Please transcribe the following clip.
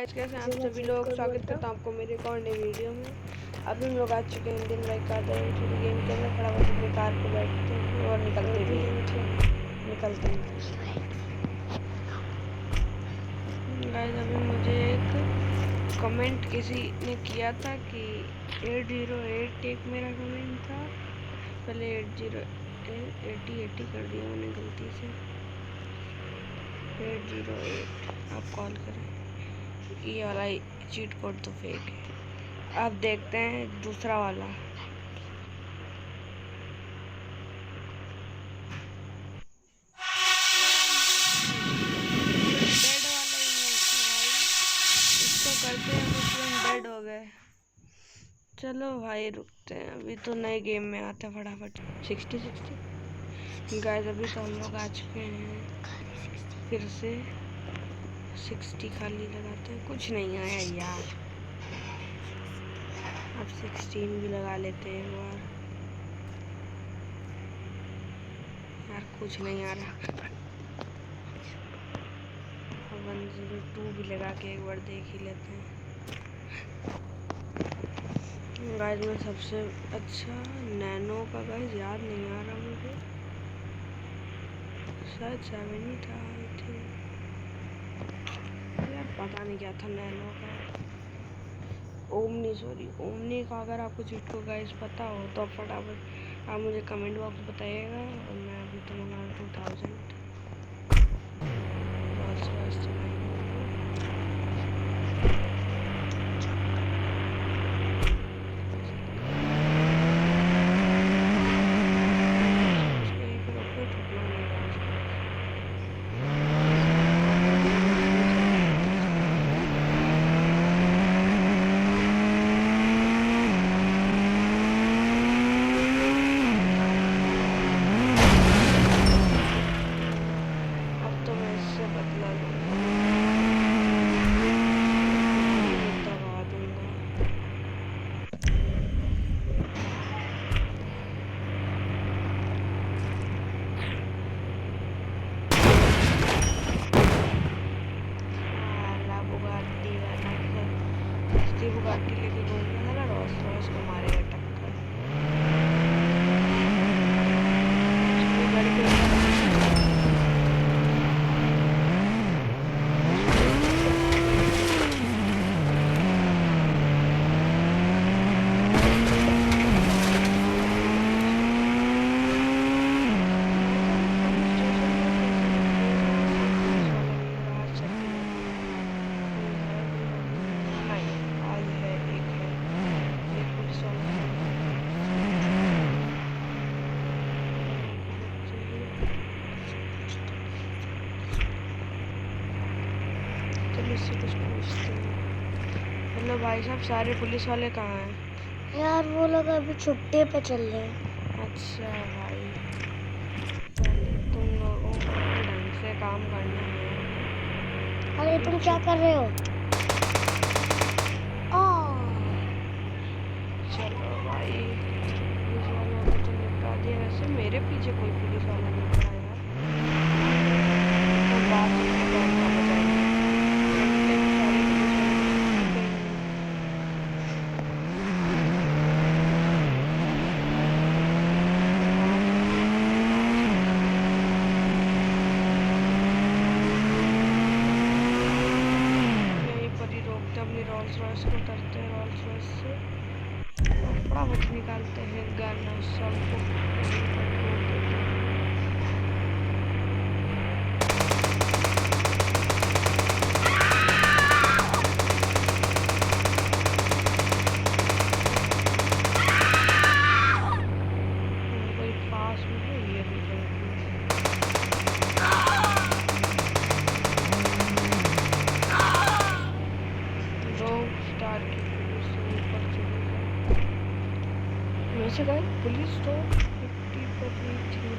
Guys कैसे हैं आप सभी लोग। स्वागत करता हूँ आपको मेरे एक और नई वीडियो में। अभी हम लोग आ चुके हैं दिन बाइक का थोड़ी गेम के अंदर फटाफट अपनी कार पे बैठते हैं और निकलते भी हैं। निकलते हैं गाइस। अभी मुझे एक कमेंट किसी ने किया था कि 808 एक मेरा कमेंट था, पहले 80 कर दिया मैंने गलती से। 808 आप कॉल करें, ये वाला चीट कोड तो फेक है। अब देखते हैं दूसरा वाला। डेड वाला ही है इसको करते हैं तो तुरंत डेड हो गए। चलो भाई रुकते हैं, अभी तो नए गेम में आते हैं फटाफट। 60 गाइस अभी तो हम लोग आ चुके हैं, फिर से 60 खाली लगाते हैं। कुछ नहीं आया यार, अब 16 भी लगा लेते हैं एक बार। यार कुछ नहीं आ रहा। 102 भी लगा के एक बार देख ही लेते हैं। गाइस में सबसे अच्छा नैनो का गाइस याद नहीं आ रहा मुझे, शायद 7 ही था यार, पता नहीं क्या था नैनो का। ओमनी का अगर आपको चीट को गाइस पता हो तो फटाफट आप मुझे कमेंट बॉक्स में बताइएगा। और मैं अभी तो मंगा 2000 बुगाटी लेके घूम रहा है ना, रोल्स रॉयस को मारेगा टक्कर। इससे कुछ पूछते हैं। हेलो भाई साहब, सारे पुलिस वाले कहाँ हैं? यार वो लोग अभी छुट्टी पे चल रहे हैं। अच्छा भाई, तुम लोगों को ढंग से काम करना है। अरे तुम क्या कर रहे हो? चलो भाई, पुलिस वालों को तो निपटा दिया। वैसे मेरे पीछे कोई पुलिस वाला नहीं खड़ा यार, तो बात अपनी रोल्स रॉयस को करते हैं, रोल्स रॉयस से फटाफट निकालते हैं गन और सबको। कोई पास में है ये भी स्टार की पुलिस से ऊपर चली गई। वैसे गए पुलिस तो 50 पर ही थी